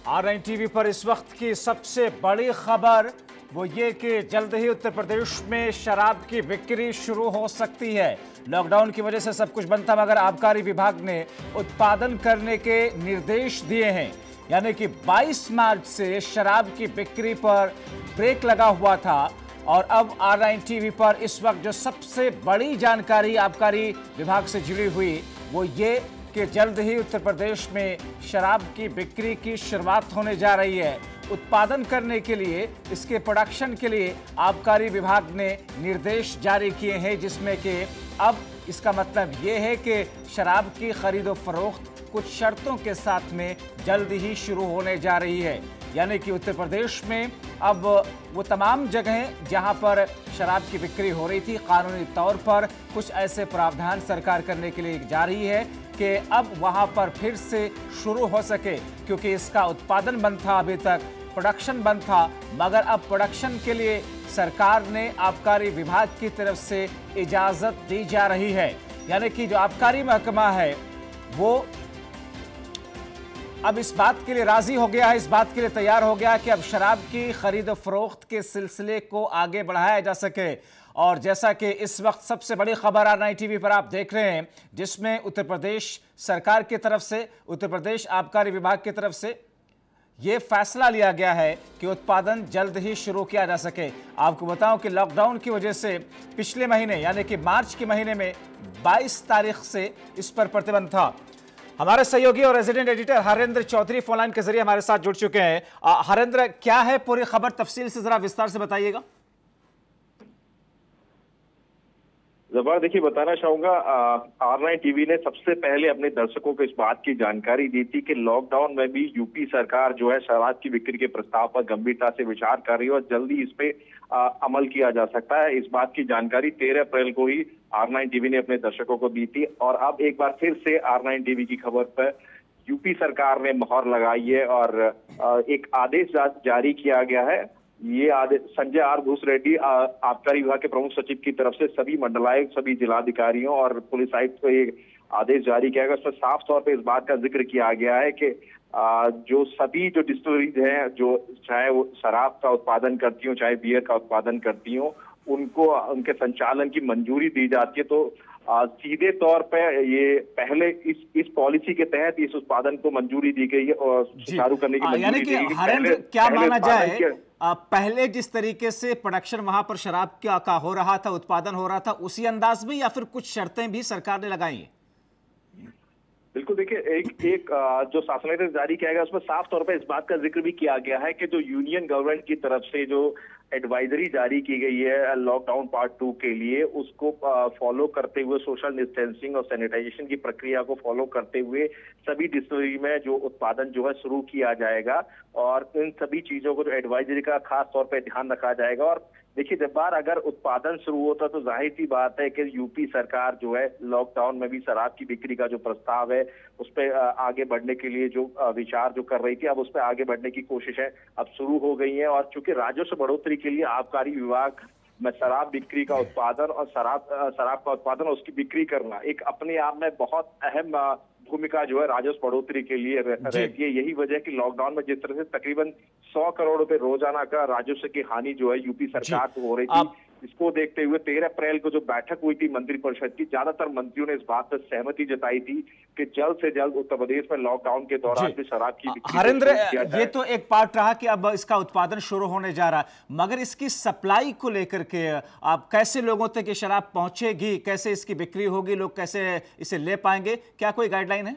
R9 TV पर इस वक्त की सबसे बड़ी खबर वो ये कि जल्द ही उत्तर प्रदेश में शराब की बिक्री शुरू हो सकती है। लॉकडाउन की वजह से सब कुछ बंद था, मगर आबकारी विभाग ने उत्पादन करने के निर्देश दिए हैं। यानी कि 22 मार्च से शराब की बिक्री पर ब्रेक लगा हुआ था और अब R9 टीवी पर इस वक्त जो सबसे बड़ी जानकारी आबकारी विभाग से जुड़ी हुई वो ये कि जल्द ही उत्तर प्रदेश में शराब की बिक्री की शुरुआत होने जा रही है। उत्पादन करने के लिए, इसके प्रोडक्शन के लिए आबकारी विभाग ने निर्देश जारी किए हैं, जिसमें कि अब इसका मतलब ये है कि शराब की खरीदो फरोख्त कुछ शर्तों के साथ में जल्द ही शुरू होने जा रही है। यानी कि उत्तर प्रदेश में अब वो तमाम जगहें जहां पर शराब की बिक्री हो रही थी, कानूनी तौर पर कुछ ऐसे प्रावधान सरकार करने के लिए जा रही है कि अब वहां पर फिर से शुरू हो सके, क्योंकि इसका उत्पादन बंद था, अभी तक प्रोडक्शन बंद था, मगर अब प्रोडक्शन के लिए सरकार ने आबकारी विभाग की तरफ से इजाज़त दी जा रही है। यानी कि जो आबकारी महकमा है वो अब इस बात के लिए राजी हो गया है, इस बात के लिए तैयार हो गया कि अब शराब की खरीद फरोख्त के सिलसिले को आगे बढ़ाया जा सके। और जैसा कि इस वक्त सबसे बड़ी खबर R9 टीवी पर आप देख रहे हैं, जिसमें उत्तर प्रदेश सरकार की तरफ से, उत्तर प्रदेश आबकारी विभाग की तरफ से ये फैसला लिया गया है कि उत्पादन जल्द ही शुरू किया जा सके। आपको बताऊं कि लॉकडाउन की वजह से पिछले महीने यानी कि मार्च के महीने में 22 तारीख से इस पर प्रतिबंध था। हमारे सहयोगी और resident editor Harendra Chaudhary phone line के जरिए हमारे साथ जुड़ चुके हैं। हरेंद्र, क्या है पूरी खबर, तफसील से जरा विस्तार से बताइएगा। जबर, देखिए बताना चाहूंगा, R9 टीवी ने सबसे पहले अपने दर्शकों को इस बात की जानकारी दी थी कि लॉकडाउन में भी यूपी सरकार जो है शराब की बिक्री के प्रस्ताव पर गंभीरता से विचार कर रही है और जल्दी इस पे अमल किया जा सकता है। इस बात की जानकारी 13 अप्रैल को ही R9 टीवी ने अपने दर्शकों को दी थी और अब एक बार फिर से R9 टीवी की खबर पर यूपी सरकार ने मोहर लगाई है और एक आदेश जारी किया गया है। ये आदेश संजय आर भूसरेड्डी, आबकारी विभाग के प्रमुख सचिव की तरफ से सभी मंडलायुक्त, सभी जिलाधिकारियों और पुलिस आयुक्त को ये आदेश जारी किया गया। उसमें साफ तौर पे इस बात का जिक्र किया गया है कि जो सभी जो डिस्टिलरीज हैं, जो चाहे वो शराब का उत्पादन करती हो चाहे बियर का उत्पादन करती हो, उनको उनके संचालन की मंजूरी दी जाती है। तो सीधे तौर पे ये पहले इस पॉलिसी के तहत इस उत्पादन को मंजूरी दी गई है और सुचारू करने की मंजूरी दी गई। हरेंद्र, क्या माना जाए, पहले जिस तरीके से प्रोडक्शन वहां पर शराब का हो रहा था, उत्पादन हो रहा था, उसी अंदाज में या फिर कुछ शर्तें भी सरकार ने लगाई है? बिल्कुल, देखिए एक जो शासनादेश जारी किया गया उसमें साफ तौर पे इस बात का जिक्र भी किया गया है कि जो यूनियन गवर्नमेंट की तरफ से जो एडवाइजरी जारी की गई है लॉकडाउन पार्ट 2 के लिए, उसको फॉलो करते हुए, सोशल डिस्टेंसिंग और सैनिटाइजेशन की प्रक्रिया को फॉलो करते हुए सभी डिस्टिलरी में जो उत्पादन जो है शुरू किया जाएगा और इन सभी चीजों को जो एडवाइजरी का खास तौर पर ध्यान रखा जाएगा। और देखिए, जब बार अगर उत्पादन शुरू होता तो जाहिर सी बात है कि यूपी सरकार जो है लॉकडाउन में भी शराब की बिक्री का जो प्रस्ताव है उस पर आगे बढ़ने के लिए जो विचार जो कर रही थी, अब उस पर आगे बढ़ने की कोशिशें अब शुरू हो गई हैं। और चूंकि राजस्व बढ़ोतरी के लिए आबकारी विभाग में शराब बिक्री का उत्पादन और शराब का उत्पादन और उसकी बिक्री करना एक अपने आप में बहुत अहम भूमिका जो है राजस्व बढ़ोतरी के लिए रहती है। यही वजह कि लॉकडाउन में जिस तरह से तकरीबन 100 करोड़ रुपए रोजाना का राजस्व की हानि जो है यूपी सरकार को हो रही थी, इसको देखते हुए 13 अप्रैल को जो बैठक हुई थी मंत्रिपरिषद की, ज्यादातर मंत्रियों ने इस बात पर सहमति जताई थी कि जल्द से जल्द उत्तर प्रदेश में लॉकडाउन के दौरान भी शराब की बिक्री हरेंद्र, ये तो एक पार्ट रहा कि अब इसका उत्पादन शुरू होने जा रहा है, मगर इसकी सप्लाई को लेकर के आप कैसे लोगों तक ये शराब पहुंचेगी, कैसे इसकी बिक्री होगी, लोग कैसे इसे ले पाएंगे, क्या कोई गाइडलाइन है?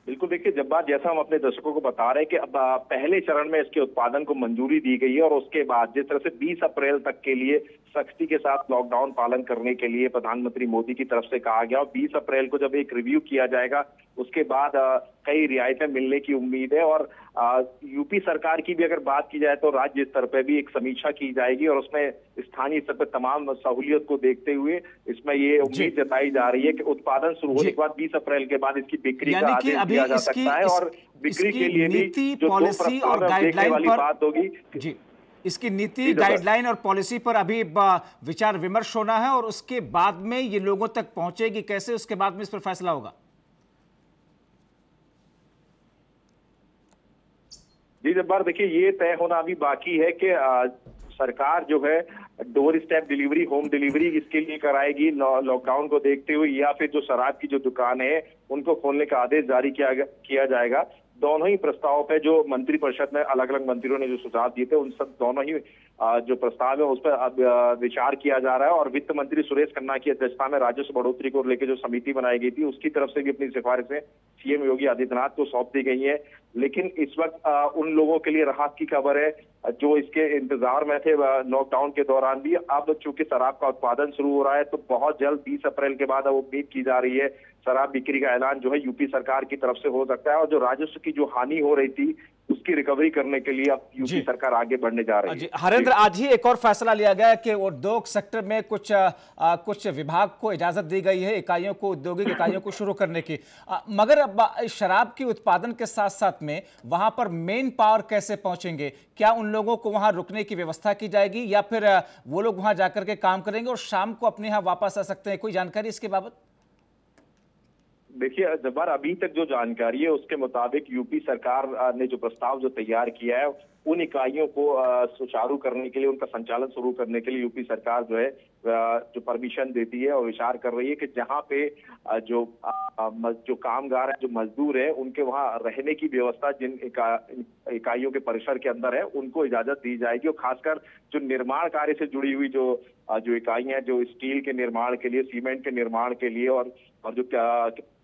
बिल्कुल, देखिए जैसा हम अपने दर्शकों को बता रहे हैं कि अब पहले चरण में इसके उत्पादन को मंजूरी दी गई है और उसके बाद जिस तरह से 20 अप्रैल तक के लिए सख्ती के साथ लॉकडाउन पालन करने के लिए प्रधानमंत्री मोदी की तरफ से कहा गया और 20 अप्रैल को जब एक रिव्यू किया जाएगा उसके बाद कई रियायतें मिलने की उम्मीद है। और यूपी सरकार की भी अगर बात की जाए तो राज्य स्तर पर भी एक समीक्षा की जाएगी और उसमें स्थानीय स्तर पर तमाम सहूलियत को देखते हुए इसमें ये उम्मीद जताई जा रही है कि उत्पादन शुरू होने के बाद 20 अप्रैल के बाद इसकी बिक्री का आदेश दिया जा सकता है और बिक्री के लिए भी जो 2 प्रस्ताव देखने वाली बात होगी। जी, इसकी नीति, गाइडलाइन और पॉलिसी पर अभी विचार विमर्श होना है और उसके बाद में ये लोगों तक पहुंचेगी कैसे, उसके बाद में इस पर फैसला होगा। जी जब्बार, देखिए ये तय होना अभी बाकी है कि सरकार जो है door step delivery, home delivery इसके लिए कराएगी लॉकडाउन को देखते हुए, या फिर जो शराब की जो दुकान है उनको खोलने का आदेश जारी किया जाएगा। दोनों ही प्रस्ताव पे जो मंत्रिपरिषद में अलग अलग मंत्रियों ने जो सुझाव दिए थे, उन सब दोनों ही जो प्रस्ताव है उस पर अब विचार किया जा रहा है। और वित्त मंत्री सुरेश खन्ना की अध्यक्षता में राजस्व बढ़ोतरी को लेकर जो समिति बनाई गई थी, उसकी तरफ से भी अपनी सिफारिशें सीएम योगी आदित्यनाथ को सौंप दी गई है। लेकिन इस वक्त उन लोगों के लिए राहत की खबर है जो इसके इंतजार में थे लॉकडाउन के दौरान भी। अब चूंकि शराब का उत्पादन शुरू हो रहा है, तो बहुत जल्द 20 अप्रैल के बाद अब उम्मीद की जा रही है शराब बिक्री का ऐलान जो है यूपी सरकार की तरफ से हो सकता है। और जो राजस्व की जो हानि हो रही थी उसकी रिकवरी करने के लिए अब यूपी सरकार आगे बढ़ने जा रही है। हरेंद्र, आज ही एक और फैसला लिया गया है कि उद्योग सेक्टर में कुछ विभाग को इजाजत दी गई है इकाइयों को, औद्योगिक इकाइयों को शुरू करने की। मगर शराब की उत्पादन के साथ साथ में वहां पर मेन पावर कैसे पहुंचेंगे? क्या उन लोगों को वहां रुकने की व्यवस्था की जाएगी या फिर वो लोग वहां जाकर के काम करेंगे और शाम को अपने यहाँ वापस आ सकते हैं? कोई जानकारी इसके बाबत? देखिए जब्बार, अभी तक जो जानकारी है उसके मुताबिक यूपी सरकार ने जो प्रस्ताव जो तैयार किया है, उन इकाइयों को सुचारू करने के लिए, उनका संचालन शुरू करने के लिए यूपी सरकार जो है जो परमिशन देती है और विचार कर रही है कि जहां पे जो कामगार है, जो मजदूर है, उनके वहां रहने की व्यवस्था जिन इकाइयों के परिसर के अंदर है उनको इजाजत दी जाएगी। और खासकर जो निर्माण कार्य से जुड़ी हुई जो इकाइयां हैं, जो स्टील के निर्माण के लिए, सीमेंट के निर्माण के लिए, और जो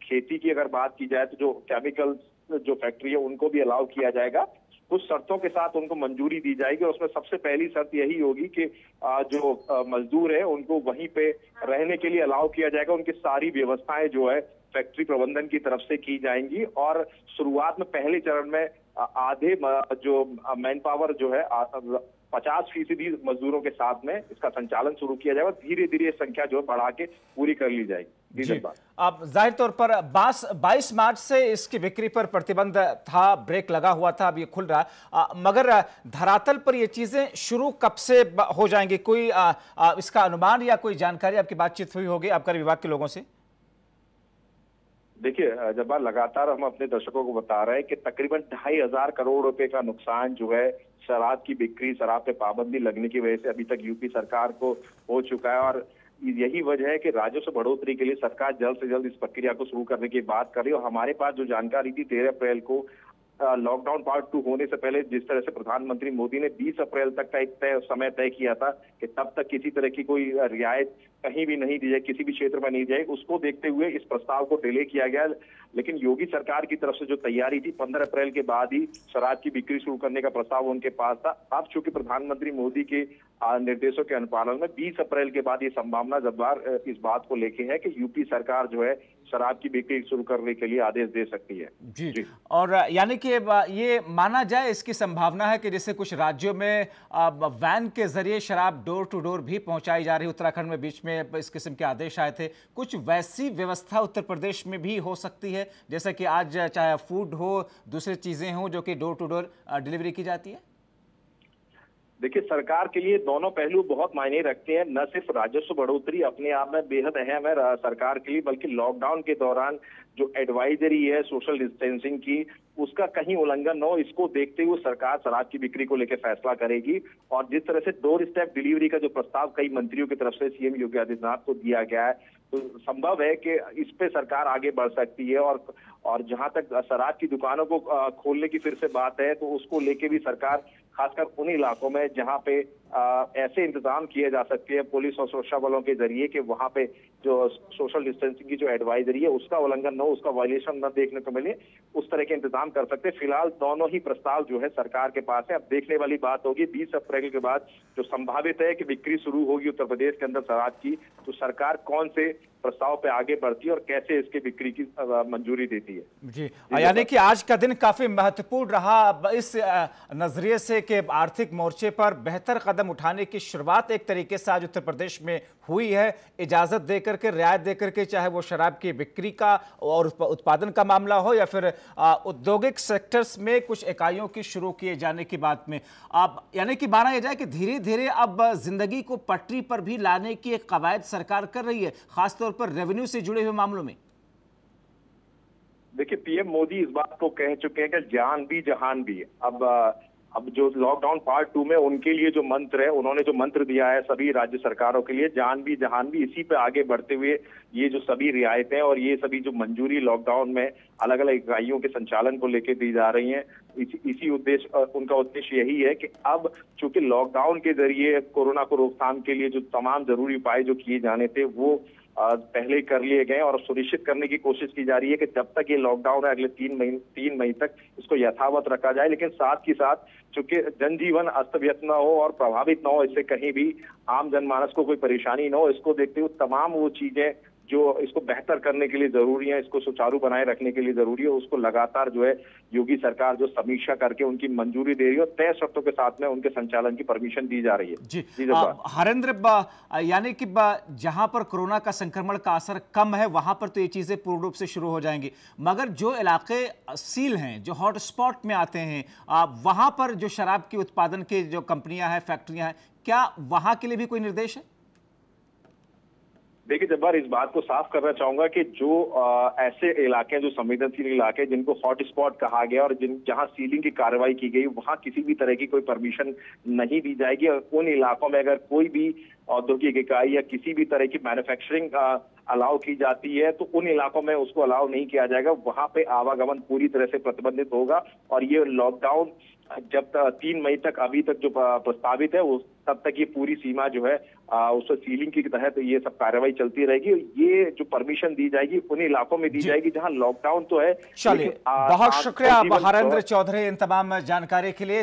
खेती की अगर बात की जाए तो जो केमिकल जो फैक्ट्री है उनको भी अलाउ किया जाएगा। कुछ शर्तों के साथ उनको मंजूरी दी जाएगी और उसमें सबसे पहली शर्त यही होगी कि जो मजदूर है उनको वहीं पे रहने के लिए अलाउ किया जाएगा। उनकी सारी व्यवस्थाएं जो है फैक्ट्री प्रबंधन की तरफ से की जाएंगी। और शुरुआत में पहले चरण में आधे जो मैन पावर जो है 50% मजदूरों के साथ में इसका संचालन शुरू किया जाएगा। धीरे धीरे संख्या जो है बढ़ा के पूरी कर ली जाएगी। अब जाहिर तौर पर 22 मार्च से इसकी बिक्री पर प्रतिबंध था, ब्रेक लगा हुआ था, अब ये खुल रहा। मगर धरातल पर ये चीजें शुरू कब से हो जाएंगी? कोई इसका अनुमान या कोई जानकारी आपकी बातचीत हुई होगी आबकारी विभाग के लोगों से? देखिए जब्बार, लगातार हम अपने दर्शकों को बता रहे हैं कि तकरीबन 2,500 करोड़ रुपए का नुकसान जो है शराब की बिक्री, शराब पे पाबंदी लगने की वजह से अभी तक यूपी सरकार को हो चुका है। और यही वजह है कि राजस्व बढ़ोतरी के लिए सरकार जल्द से जल्द इस प्रक्रिया को शुरू करने की बात कर रही है। और हमारे पास जो जानकारी थी 13 अप्रैल को लॉकडाउन पार्ट 2 होने से पहले, जिस तरह से प्रधानमंत्री मोदी ने 20 अप्रैल तक का एक समय तय किया था कि तब तक किसी तरह की कोई रियायत कहीं भी नहीं दी जाए, किसी भी क्षेत्र में नहीं दी जाए, उसको देखते हुए इस प्रस्ताव को डिले किया गया। लेकिन योगी सरकार की तरफ से जो तैयारी थी, 15 अप्रैल के बाद ही शराब की बिक्री शुरू करने का प्रस्ताव उनके पास था। अब चूंकि प्रधानमंत्री मोदी के निर्देशों के अनुपालन में 20 अप्रैल के बाद ये संभावना जब्बार इस बात को लेके है कि यूपी सरकार जो है शराब की बिक्री शुरू करने के लिए आदेश दे सकती है। जी। और यानी कि ये माना जाए, इसकी संभावना है कि जैसे कुछ राज्यों में वैन के जरिए शराब डोर टू डोर भी पहुंचाई जा रही है, उत्तराखंड में बीच में इस किस्म के आदेश आए थे, कुछ वैसी व्यवस्था उत्तर प्रदेश में भी हो सकती है जैसे कि आज चाहे फूड हो, दूसरी चीजें हो जो कि डोर टू डोर डिलीवरी की जाती है? देखिए, सरकार के लिए दोनों पहलू बहुत मायने रखते हैं। न सिर्फ राजस्व बढ़ोतरी अपने आप में बेहद अहम है सरकार के लिए, बल्कि लॉकडाउन के दौरान जो एडवाइजरी है सोशल डिस्टेंसिंग की, उसका कहीं उल्लंघन न हो, इसको देखते हुए सरकार शराब की बिक्री को लेकर फैसला करेगी। और जिस तरह से डोर स्टेप डिलीवरी का जो प्रस्ताव कई मंत्रियों की तरफ से सीएम योगी आदित्यनाथ को दिया गया है, तो संभव है कि इस पे सरकार आगे बढ़ सकती है। और जहां तक शराब की दुकानों को खोलने की फिर से बात है, तो उसको लेके भी सरकार खासकर उन इलाकों में जहां पे ऐसे इंतजाम किए जा सकते हैं पुलिस और सुरक्षा बलों के जरिए कि वहां पे जो सोशल डिस्टेंसिंग की जो एडवाइजरी है उसका उल्लंघन न हो, उसका वायलेशन न देखने को मिले, उस तरह के इंतजाम कर सकते हैं। फिलहाल दोनों ही प्रस्ताव जो है सरकार के पास है। अब देखने वाली बात होगी 20 अप्रैल के बाद जो संभावित है कि बिक्री शुरू होगी उत्तर प्रदेश के अंदर शराब की, तो सरकार कौन से प्रस्ताव पे आगे बढ़ती है और कैसे इसके बिक्री की मंजूरी देती है। जी, यानी कि आज का दिन काफी महत्वपूर्ण रहा इस नजरिए से कि आर्थिक मोर्चे पर बेहतर कदम उठाने की शुरुआत एक तरीके से आज उत्तर प्रदेश में हुई है। इजाजत देकर के, रियायत देकर के, चाहे वो शराब की बिक्री का और उत्पादन का मामला हो या फिर औद्योगिक सेक्टर्स में कुछ इकाइयों की शुरू किए जाने की बात में, अब यानी कि माना यह जाए कि धीरे धीरे अब जिंदगी को पटरी पर भी लाने की एक कवायद सरकार कर रही है, खासतौर पर रेवेन्यू से जुड़े हुए मामलों में। देखिए, पीएम मोदी इस बात को कह चुके हैं कि जान भी जहान भी। अब जो लॉकडाउन पार्ट 2 में उनके लिए जो मंत्र है, उन्होंने जो मंत्र दिया है सभी राज्य सरकारों के लिए, जान भी जहान भी, इसी पे आगे बढ़ते हुए ये जो सभी रियायतें और ये सभी जो मंजूरी लॉकडाउन में अलग अलग इकाइयों के संचालन को लेकर दी जा रही हैं, इसी उद्देश्य, उनका उद्देश्य यही है कि अब चूंकि लॉकडाउन के जरिए कोरोना को रोकथाम के लिए जो तमाम जरूरी उपाय जो किए जाने थे वो पहले कर लिए गए और सुनिश्चित करने की कोशिश की जा रही है कि जब तक ये लॉकडाउन है अगले 3 मई तक इसको यथावत रखा जाए। लेकिन साथ ही साथ चूंकि जनजीवन अस्त व्यस्त न हो और प्रभावित न हो, इससे कहीं भी आम जनमानस को कोई परेशानी न हो, इसको देखते हुए तमाम वो चीजें जो इसको बेहतर करने के लिए जरूरी है, इसको सुचारू बनाए रखने के लिए जरूरी है, उसको लगातार जो है योगी सरकार जो समीक्षा करके उनकी मंजूरी दे रही है और तय शर्तों के साथ में उनके संचालन की परमिशन दी जा रही है। जी हरेंद्र, यानी कि जहां पर कोरोना का संक्रमण का असर कम है वहां पर तो ये चीजें पूर्ण रूप से शुरू हो जाएंगी, मगर जो इलाके सील हैं, जो हॉटस्पॉट में आते हैं, वहां पर जो शराब के उत्पादन की जो कंपनियां हैं, फैक्ट्रियां हैं, क्या वहां के लिए भी कोई निर्देश है? देखिए जब्बार, इस बात को साफ करना चाहूंगा कि जो ऐसे इलाके हैं, जो संवेदनशील इलाके जिनको हॉटस्पॉट कहा गया और जहां सीलिंग की कार्रवाई की गई, वहां किसी भी तरह की कोई परमिशन नहीं दी जाएगी। और उन इलाकों में अगर कोई भी औद्योगिक इकाई या किसी भी तरह की मैन्युफैक्चरिंग अलाउ की जाती है तो उन इलाकों में उसको अलाउ नहीं किया जाएगा। वहां पे आवागमन पूरी तरह से प्रतिबंधित होगा और ये लॉकडाउन जब 3 मई तक अभी तक जो प्रस्तावित है वो तब तक ये पूरी सीमा जो है उसको सीलिंग के तहत ये सब कार्रवाई चलती रहेगी। ये जो परमिशन दी जाएगी उन इलाकों में दी जाएगी जहां लॉकडाउन तो है। चलिए, बहुत शुक्रिया हरेंद्र चौधरी इन तमाम जानकारी के लिए।